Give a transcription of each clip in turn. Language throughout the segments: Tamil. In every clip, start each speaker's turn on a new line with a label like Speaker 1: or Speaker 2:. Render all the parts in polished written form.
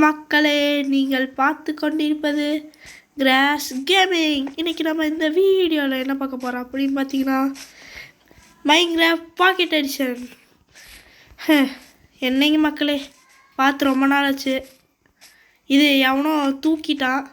Speaker 1: மக்களே, நீங்கள் பார்த்து கொண்டிருப்பது கிராஸ் கேமிங். இன்றைக்கி நம்ம இந்த வீடியோவில் என்ன பார்க்க போகிறோம் அப்படின்னு பார்த்தீங்கன்னா, மைன்கிராஃப்ட் பாக்கெட் எடிஷன். என்னங்க மக்களே, பார்த்து ரொம்ப நாள் ஆச்சு. இது எவனோ தூக்கிட்டான்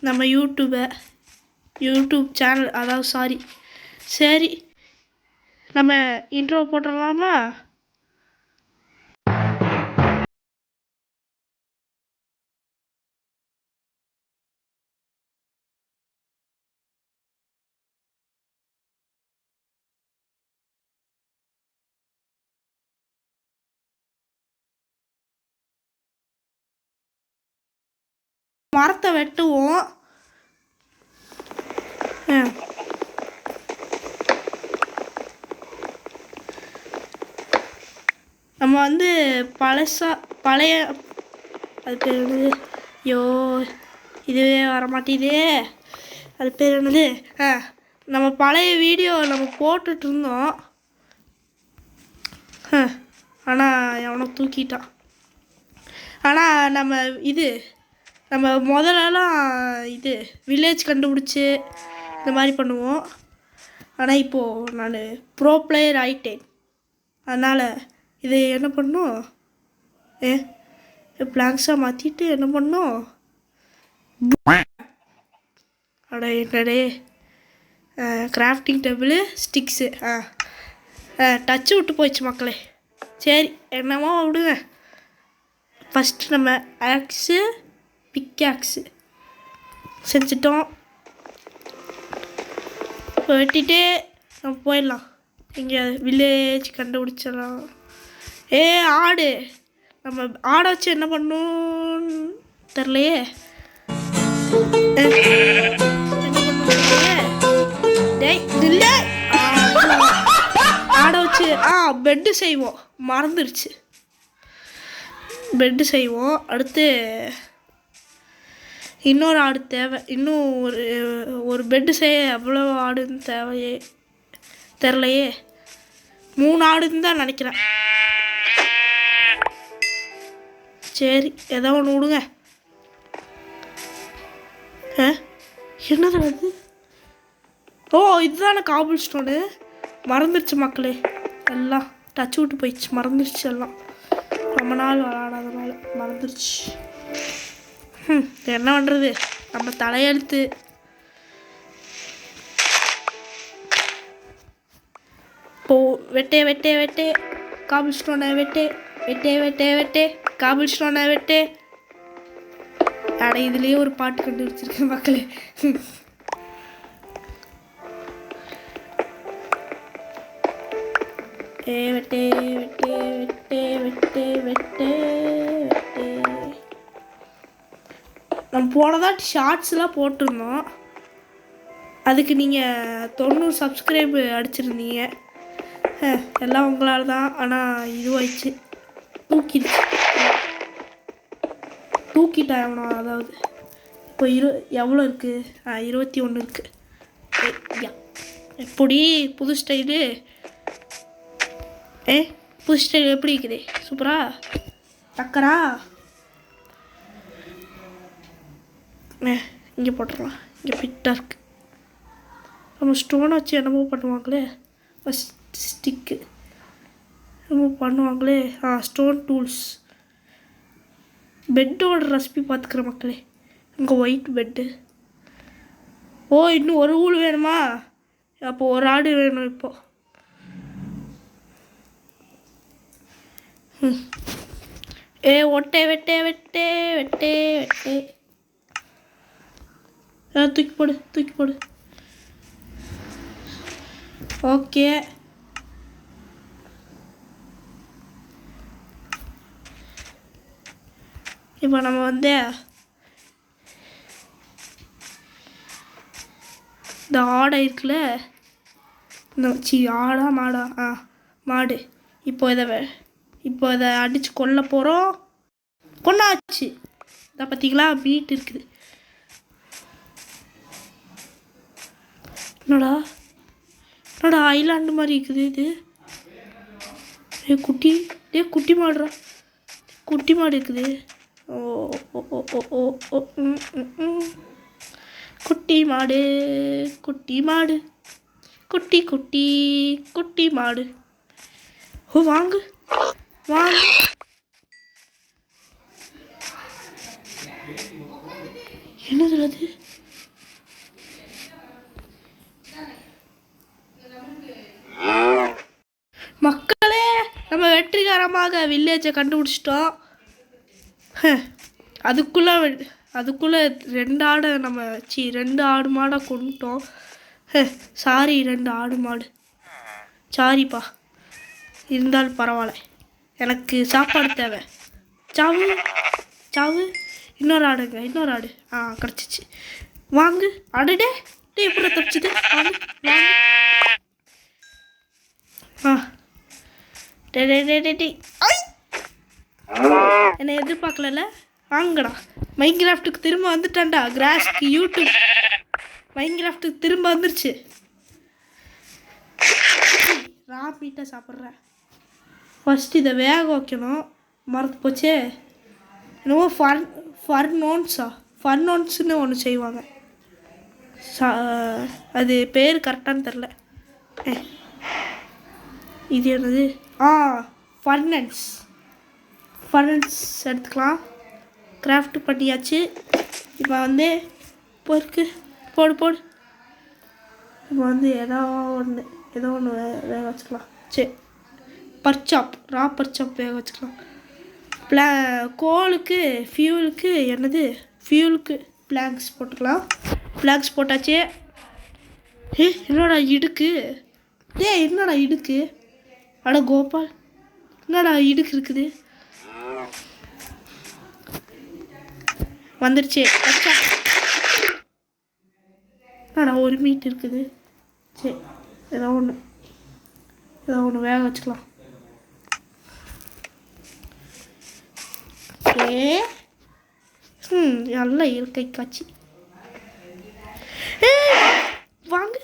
Speaker 1: நம்ம யூடியூப் சேனல், அதாவது சரி நம்ம இன்ட்ரோ போட்டுடலாமா? மரத்தை வெட்டுவோம். நம்ம வந்து பழைய அது பேர் என்னது? ஐயோ, இதுவே வரமாட்டேதே. அது பேர் என்னது? நம்ம பழைய வீடியோ நம்ம போட்டுட்டு இருந்தோம். ஆனால் எவனோ தூக்கிட்டான். ஆனால் நம்ம முதலெல்லாம் வில்லேஜ் கண்டுபிடிச்சி இந்த மாதிரி பண்ணுவோம். ஆனால் இப்போது நான் ப்ரோ பிளேயர் ஆகிட்டேன். அதனால் இது என்ன பண்ணும், பிளாங்க்ஸாக மாற்றிட்டு என்ன பண்ணும், என்னடே கிராஃப்டிங் டேபிள் ஸ்டிக்ஸு டச்சு விட்டு போயிடுச்சு மக்களே. சரி, என்னமோ விடுங்க. ஃபஸ்ட்டு நம்ம பிக்காக்ஸு செஞ்சிட்டோம். இப்போ வெட்டிகிட்டே நம்ம போயிடலாம். இங்கே வில்லேஜ் கண்டுபிடிச்சிடலாம். ஆடு, நம்ம ஆடை வச்சு என்ன பண்ணணும்னு தெரிலையே. ஆடை வச்சு பெட்டு செய்வோம். மறந்துடுச்சு, பெட்டு செய்வோம். அடுத்து இன்னொரு ஆடு தேவை. இன்னும் ஒரு பெட்டு செய்ய எவ்வளோ ஆடுன்னு தேவையே தெரிலையே. 3 ஆடுன்னு தான் நினைக்கிறேன். சரி, ஏதோ ஒன்று விடுங்க. என்னது அது? இதுதானே காபிள் ஸ்டோனு. மறந்துடுச்சு மக்களே, எல்லாம் டச் விட்டு போயிடுச்சு. மறந்துடுச்சு, எல்லாம் ரொம்ப நாள் விளாடாதனால மறந்துடுச்சு. என்ன பண்ணுறது, நம்ம தலையெழுத்து. வெட்டே காபிள் ஸ்டோனை வெட்டே காபிள் ஸ்டோனை வெட்டே. இதுலேயே ஒரு பாட்டு கண்டுபிடிச்சிருக்கேன் மக்களே. வெட்டே நம்ம போனதாட்டி ஷார்ட்ஸ்லாம் போட்டிருந்தோம். அதுக்கு நீங்கள் 90 சப்ஸ்கிரைப் அடிச்சிருந்தீங்க. எல்லாம் உங்களால் தான். ஆனால் இதுவாயிடுச்சு, தூக்கிட்டேன் எவனோ. அதாவது இப்போ எவ்வளோ இருக்குது? 21 இருக்குது. எப்படி புது ஸ்டைலு? புது ஸ்டைல் எப்படி இருக்குது? சூப்பரா டக்கரா. இங்கே போட்டுடலாம். இங்கே ஃபிட்டாக இருக்குது. நம்ம ஸ்டோனை வச்சு என்னமோ பண்ணுவாங்களே, ஸ்டிக்கு என்னமோ பண்ணுவாங்களே. Stone tools. பெட்டோட ரெசிபி பார்த்துக்கிற மக்களே. இங்கே ஒயிட் பெட்டு. இன்னும் ஒரு ஊழ் வேணுமா? அப்போ ஒரு ஆடு வேணும். இப்போது வெட்டே தூக்கி போடு. ஓகே, இப்போ நம்ம வந்து இந்த ஆடை இருக்குல்ல, ஆடா மாடா மாடு. இப்போ இதை அடித்து கொல்ல போகிறோம். கொண்டாச்சு. இதை பார்த்தீங்களா, மீட் இருக்குது. என்னடா ஐலாண்டு மாதிரி இருக்குது இது. குட்டி மாடுறா, குட்டி மாடு இருக்குது. ஓ ஓ ஓ ஓ ஓ ஓ குட்டி மாடு குட்டி மாடு குட்டி குட்டி குட்டி மாடு. ஓ வாங்கு வாங்கு. என்னது அது? மக்களே, நம்ம வெற்றிகரமாக வில்லேஜை கண்டுபிடிச்சிட்டோம். அதுக்குள்ளே 2 ஆடை நம்ம 2 ஆடு மாடை கொண்டுட்டோம். சாரி 2 ஆடு மாடு, சாரிப்பா. இருந்தாலும் பரவாயில்ல, எனக்கு சாப்பாடு தேவை. சாவு சாவு. இன்னொரு ஆடு கிடச்சிச்சு. வாங்கு. அடடே டே எப்படி தப்பிச்சுது? வாங்கு டே. என்னை எதிர்பார்க்கல. வாங்கடா. மைன்கிராஃப்ட்டுக்கு திரும்ப வந்துட்டான்டா. கிராஸ்க்கு யூடியூப் மைன்கிராஃப்ட்டுக்கு திரும்ப வந்துருச்சு. ராப்பீட்டாக சாப்பிட்றேன். ஃபஸ்ட்டு இதை வேக வைக்கணும். மறந்து போச்சே. என்னவோ ஃபர்னோன்ஸ்னு ஒன்று செய்வாங்க. அது பேர் கரெக்டானு தெரில. இது என்னது? ஃபர்னன்ஸ் எடுத்துக்கலாம். கிராஃப்ட் பண்ணியாச்சு. இப்போ வந்து பொறுக்கு போடு. இப்போ வந்து ஏதோ ஒன்று வேக வச்சுக்கலாம். சரி, ரா பர்ச்சாப் வேக வச்சுக்கலாம். கோலுக்கு ஃபியூலுக்கு ஃபியூலுக்கு பிளாங்க்ஸ் போட்டுக்கலாம். பிளாங்க்ஸ் போட்டாச்சு. என்னடா இடுக்கு? என்னடா இடுக்கு? அட கோபால், என்னடா இடுக்கு இருக்குது? வந்துருச்சு. என்னடா ஒரு மீட் இருக்குது? சரி, ஏதோ ஒன்று வேக வச்சுக்கலாம். நல்லா இருக்கை காட்சி. வாங்க.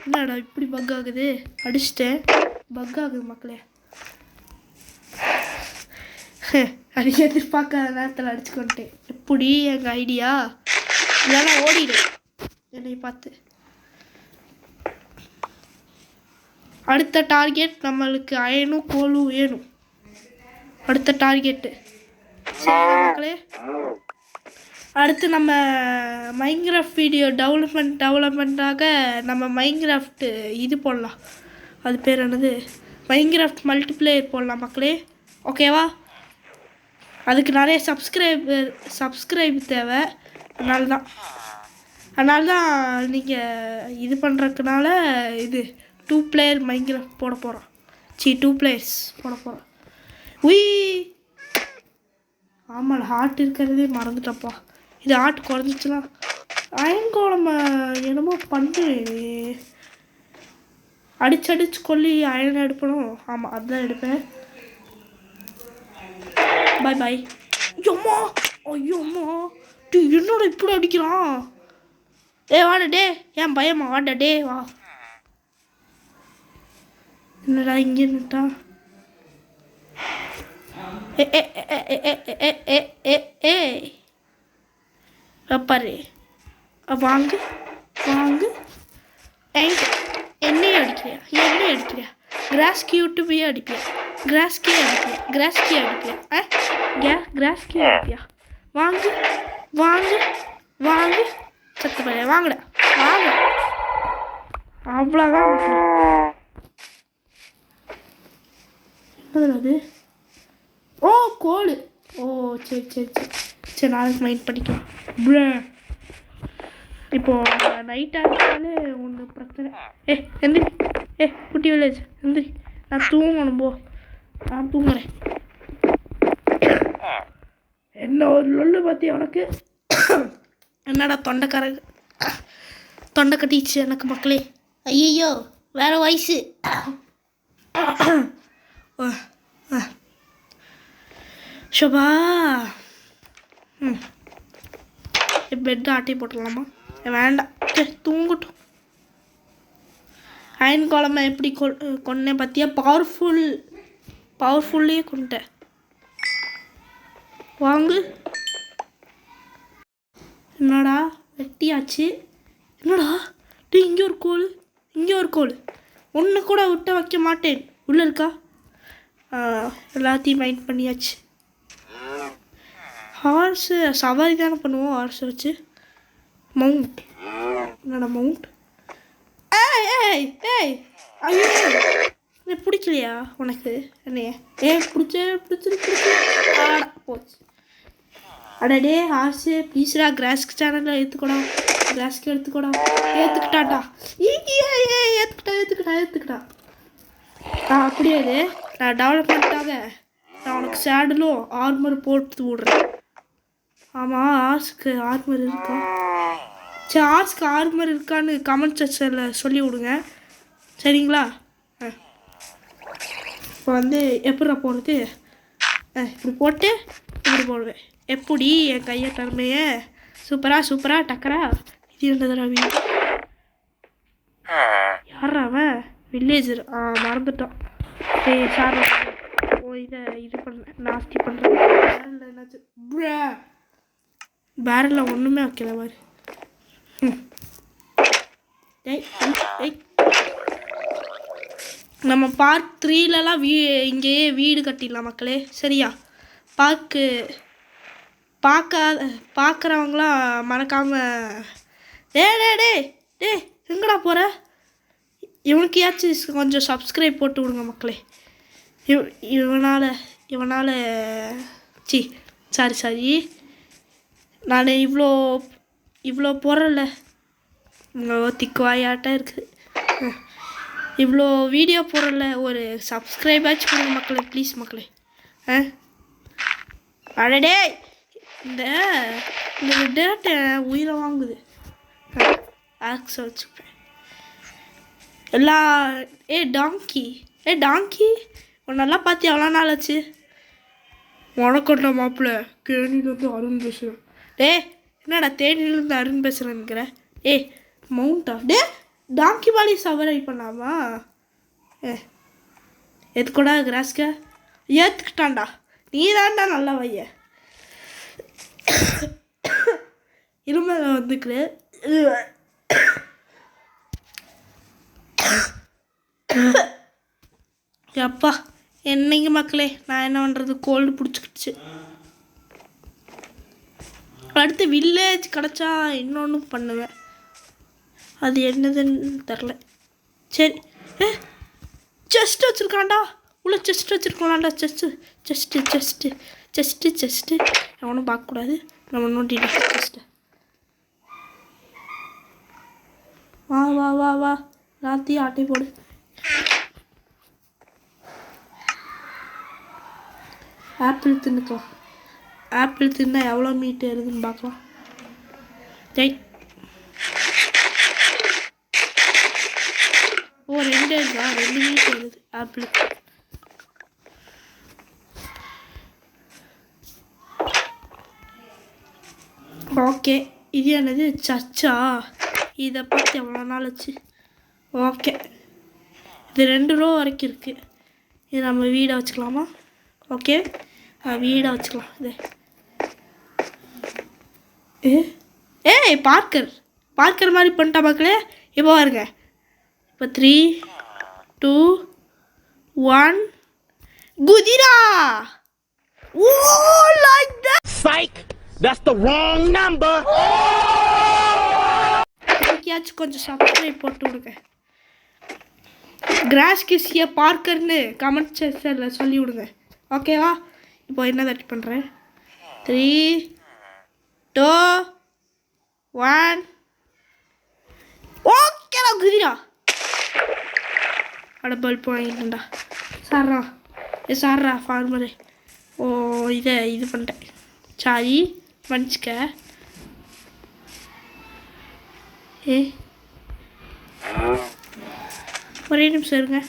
Speaker 1: என்னடா இப்படி பக் ஆகுது? அடிச்சிட்டேன். பக் ஆகுது மக்களே. அது எதிர்பார்க்காத நேரத்தில் அடிச்சுக்கொண்டேன். எப்படி எங்கள் ஐடியா? இதெல்லாம் ஓடிடு என்னை பார்த்து. அடுத்த டார்கெட் நம்மளுக்கு அயனும் கோலும் வேணும். அடுத்த டார்கெட்டு மக்களே. அடுத்து நம்ம மைன்கிராஃப்ட் வீடியோ டெவலப்மெண்ட்டாக நம்ம மைன்கிராஃப்ட் இது போடலாம். அது பேர் என்னது? மைன்கிராஃப்ட் மல்டிப்ளேயர் போடலாம் மக்களே. ஓகேவா? அதுக்கு நிறைய சப்ஸ்கிரைப் தேவை. அதனால தான் நீங்கள் இது பண்ணுறதுனால இது 2 பிளேயர் மைன்கிராஃப்ட் போட போகிறோம். 2 பிளேயர்ஸ் போட போகிறோம். ஆமாம், ஹார்ட் இருக்கிறதே மறந்துட்டப்பா. இது ஹார்ட் குறைஞ்சிச்சுன்னா அயன்கோளம் என்னமோ பண்ணு. அடிச்சு கொல்லி அயன் எடுப்பணும். ஆமாம், அதுதான் எடுப்பேன். பாய். ஐயோம்மா டே, என்னோட இப்படி அடிக்கிறான்? வாடா டே. ஏன் பயமா? வாடா டே வா. என்னடா இங்கே நின்னுட்டா? பாரு. வாங்கு. என்னையே அடிக்கிறியா? கிராஸ்க்கு யூடியூபையே அடிப்பியா? கிராஸ்கே அடிப்பியா? வாங்கு. சத்து பைய வாங்கடா. அவ்வளோதான். அது கோல். சரி நாளைக்கு மைண்ட் பண்ணிக்கலாம். இப்போது நைட்டாக இருந்தாலே ஒன்றும் பிரச்சனை. எந்திரி. குட்டி வில்லேஜ் எந்திரி. நான் தூங்கணும். நான் தூங்குறேன். என்ன ஒரு லொல்லு பார்த்தியா உனக்கு? என்னடா தொண்டை கட்டிச்சு எனக்கு மக்களே. ஐயோ, வேறு வயசு. ஷோபா. பெட் ஆட்டி போட்டுடலாமா? வேண்டாம், தூங்கட்டும். அயன் குழம்பு எப்படி கொன்னேன் பார்த்தியா? பவர்ஃபுல்லே கொண்டேன். வாங்கு. என்னடா வெட்டியாச்சு. என்னடா டே, இங்கே ஒரு கோல், இங்கே ஒரு கோல். ஒன்று கூட விட்ட வைக்க மாட்டேன். உள்ளே இருக்கா? எல்லாத்தையும் மைண்ட் பண்ணியாச்சு. ஹார்ஸு சவாரி தானே பண்ணுவோம் ஹார்ஸை வச்சு. மவுண்ட். என்னடா மவுண்ட்? ஏய் ஏய் ஏய், ஐயோ பிடிக்கலையா உனக்கு என்னைய? பிடிச்சி போச்சு. அடடே ஹார்ஸு ப்ளீஸ்டா, கிராஸ்க்கு சேனலில் ஏற்றுக்கூடா, கிராஸ்க்கு ஏற்றுக்கிட்டாண்டா. ஏற்றுக்கிட்டா. அப்படியே நான் டெவலப்மெண்ட்டாக நான் உனக்கு சேடலும் ஆர்மர் போட்டு விட்றேன். ஆமாம், ஹார்ஸுக்கு ஆர்மர் இருக்கா? சரி, ஹார்ஸுக்கு ஆர்மர் இருக்கான்னு கமெண்ட் செக்ஷனில் சொல்லி விடுங்க, சரிங்களா? இப்போ வந்து எப்படா போகிறது? இப்படி போட்டு இப்படி போடுவேன். எப்படி என் கையை தரமையே? சூப்பரா டக்கரா. இது என்னதுடா வீடு? யாரா அவன்? வில்லேஜர். மறந்துட்டான். சரி சார், இதை இது பண்ணேன், நாஸ்தி பண்ணுறேன். பேரலில் என்னாச்சு? பேரலில் ஒன்றுமே வைக்கல மாதிரி. நம்ம பார்ட் 3லலாம் இங்கேயே வீடு கட்டிடலாம் மக்களே, சரியா? பார்க்குறவங்களாம் மறக்காமல் டே எங்கடா போகிற? இவனுக்கையாச்சும் கொஞ்சம் சப்ஸ்கிரைப் போட்டு விடுங்க மக்களே. இவனால் சாரி நான் இவ்வளோ போகிறல, திக்குவாயாட்டம் இருக்குது. இவ்வளோ வீடியோ போகிறல, ஒரு சப்ஸ்கிரைபாச்சும் கொடுங்க மக்களே, ப்ளீஸ் மக்களே. அடடே, இந்த டேட்டை உயிரை வாங்குது. ஆக்ஸ் வச்சுப்பேன் எல்லாம். டாங்கி உன்னெல்லாம் பார்த்து எவ்வளோ நாள் ஆச்சு? உனக்கொண்ட மாப்பிள்ள தேனியிலேருந்து அருண் பேசுகிறேன். என்னடா தேனியிலேருந்து அருண் பேசுகிறேன்னுங்கிற? மவுண்டா? டாங்கி பாலி சவரை பண்ணாமா? எதுக்கூடா கிராஸ்க ஏற்றுக்கிட்டான்டா. நீ தான்டா நல்லா வைய. இருமல வந்துக்கிற. அப்பா என்னைக்கு மக்களே, நான் என்ன பண்ணுறது, கோல்டு பிடிச்சிக்கிடுச்சு. அடுத்து வில்லேஜ் கிடச்சா இன்னொன்று பண்ணுவேன், அது என்னதுன்னு தெரில. சரி, செஸ்ட் வச்சுருக்காண்டா, உள்ள செஸ்ட் வச்சுருக்கலாம்டா. செஸ்ட்டு எவனும் பார்க்கக்கூடாது, நம்ம நோண்டிடா செஸ்ட்டு. வா எல்லாத்தையும் ஆட்டை போடு. ஆப்பிள் தின்னுக்கலாம். ஆப்பிள் தின்னா எவ்வளோ மீட் ஏறுதுன்னு பார்க்கலாம். ரெண்டு இருக்கா? 2 மீட் ஏறுது ஆப்பிள். ஓகே, இது என்னது? சர்ச்சா? இதை பார்த்து எவ்வளோ நாள் ஆச்சு. ஓகே, இது 2 ரோ வரைக்கும் இருக்குது. இது நம்ம வீடை வச்சுக்கலாமா? ஓகே, வீடை வச்சுக்கலாம். இது பார்க்கர் மாதிரி பண்ணிட்டா மக்களே. இப்போ பாருங்க, இப்போ 3, 2, 1 குதிரா. Like that.
Speaker 2: Psych, that's the wrong number.
Speaker 1: யாச்சும் கொஞ்சம் சப்ஸ்கிரைப் போட்டு விடுங்க. கிராஸ் கிஸ்ஸிய பார்க்கர்னு கமெண்ட் செக்ஷனில் சொல்லி விடுங்க, ஓகேவா? இப்போ என்ன தட்டி பண்ணுறேன்? 3, 2, 1 ஓகேடா குதிரா. பல்ப் வாங்கிட்டேன்டா. சார்ரா ஃபார்மரு. இது பண்ணிட்டேன், சாரி மன்னிச்சுக்க. ஒரே நிமிஷம் இருங்க.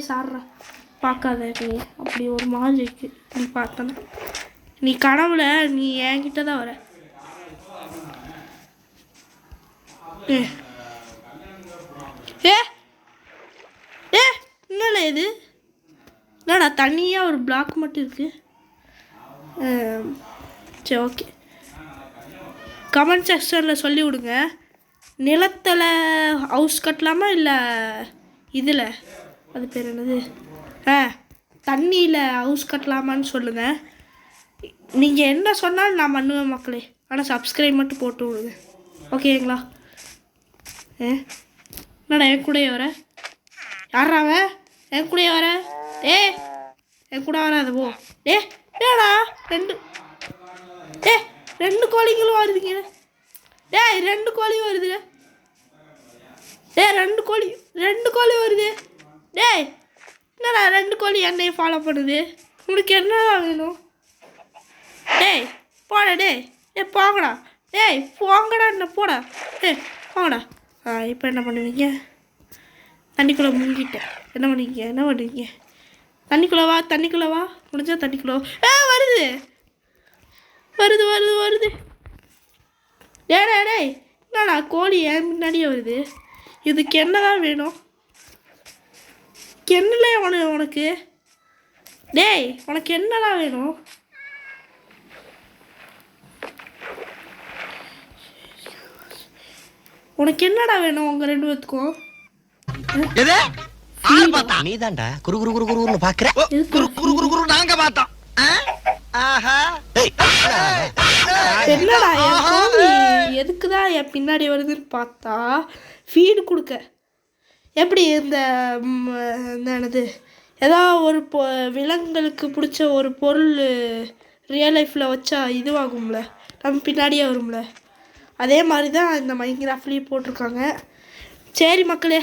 Speaker 1: சார்ரா பார்க்காத, நீ அப்படி ஒரு மாதிரி இருக்கு. நீ பார்த்தனா நீ கனவுல நீ என்கிட்ட தான் வர. ஏ ஏ ஏ என்னடா இது? என்னடா தனியாக ஒரு பிளாக் மட்டும் இருக்குது. சரி ஓகே, கமெண்ட் செக்ஷனில் சொல்லி விடுங்க. நிலத்தில் ஹவுஸ் கட்டலாமா இல்லை இதில் அது பேர் என்னது தண்ணியில் ஹவுஸ் கட்டலாமான்னு சொல்லுங்கள். நீங்கள் என்ன சொன்னாலும் நான் பண்ணுவேன் மக்களே. ஆனால் சப்ஸ்கிரைப் மட்டும் போட்டு விடுங்க, ஓகேங்களா? என்னடா என் கூடயே வர? யாராவ என் கூடயே வர? என் கூட வராது போ. ஏடா ரெண்டு கோழிங்களும் வருதுங்க. ரெண்டு கோழியும் வருது. ரெண்டு கோழி வருது. என்னடா ரெண்டு கோழி என்னையும் ஃபாலோ பண்ணுது? உங்களுக்கு என்னடா வேணும்? போடா போங்கடா. போங்கடா என்ன போடா. போங்கடா. இப்போ என்ன பண்ணுவீங்க? தண்ணிக்குள்ளே முங்கிட்டேன். என்ன பண்ணுவீங்க? தண்ணிக்குள்ளே வா முடிஞ்சா தண்ணிக்குள்ளே வருது. என்னடா கோழி ஏன் முன்னாடியே வருது? இதுக்கு என்னதான் வேணும்? என்னலே உனக்கு? உனக்கு என்னதான் வேணும்? உனக்கு என்னடா வேணும் உங்க ரெண்டு பேத்துக்கும்?
Speaker 2: நீதான்டா குரு குரு குரு குருன்னு பாக்குற. குரு குரு குரு குரு நாங்க பார்த்தோம்.
Speaker 1: என்னடா எதுக்குதான் என் பின்னாடி வருதுன்னு பார்த்தா ஃபீடு கொடுக்க. எப்படி இந்த என்னது ஏதாவது ஒரு விலங்குகளுக்கு பிடிச்ச ஒரு பொருள் ரியல் லைஃப்பில் வச்சா இதுவாகும்ல, நம்ம பின்னாடியே வரும்ல, அதே மாதிரி தான் இந்த மைன்கிராஃப்ட்லேயும் போட்டிருக்காங்க. சரி மக்களே,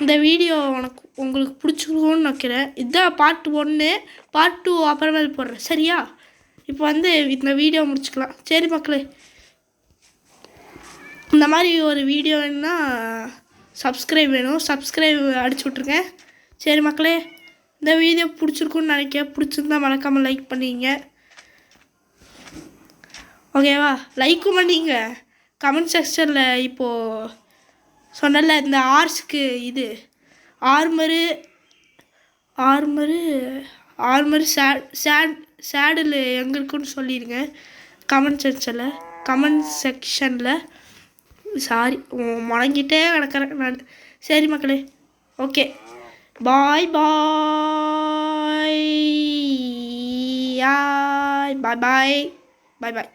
Speaker 1: இந்த வீடியோ உங்களுக்கு பிடிச்சிருக்கும்னு நினைக்கிறேன். இதுதான் பார்ட் 1. பார்ட் 2 அப்புறமேல் போடுறேன், சரியா? இப்போ இந்த வீடியோ முடிச்சுக்கலாம். சரி மக்களே, இந்த மாதிரி ஒரு வீடியோ வேணுன்னா சப்ஸ்கிரைப் வேணும், சப்ஸ்கிரைப் அடிச்சு விட்ருங்க. சரி மக்களே, இந்த வீடியோ பிடிச்சிருக்குன்னு நினைக்கிறேன். பிடிச்சிருந்தா மறக்காமல் லைக் பண்ணிங்க, ஓகேவா? லைக்கும் பண்ணிங்க. கமெண்ட் செக்ஷனில் இப்போது சொன்னல இந்த ஆர்ஸுக்கு இது ஆர்மரு சேடில் எங்கே இருக்குன்னு சொல்லிடுங்க கமெண்ட் செக்ஷனில். சாரி, முடங்கிட்டே கிடக்கிறேன் நான். சரி மக்களே, ஓகே, பாய் பாய் பாய் பாய் பாய்.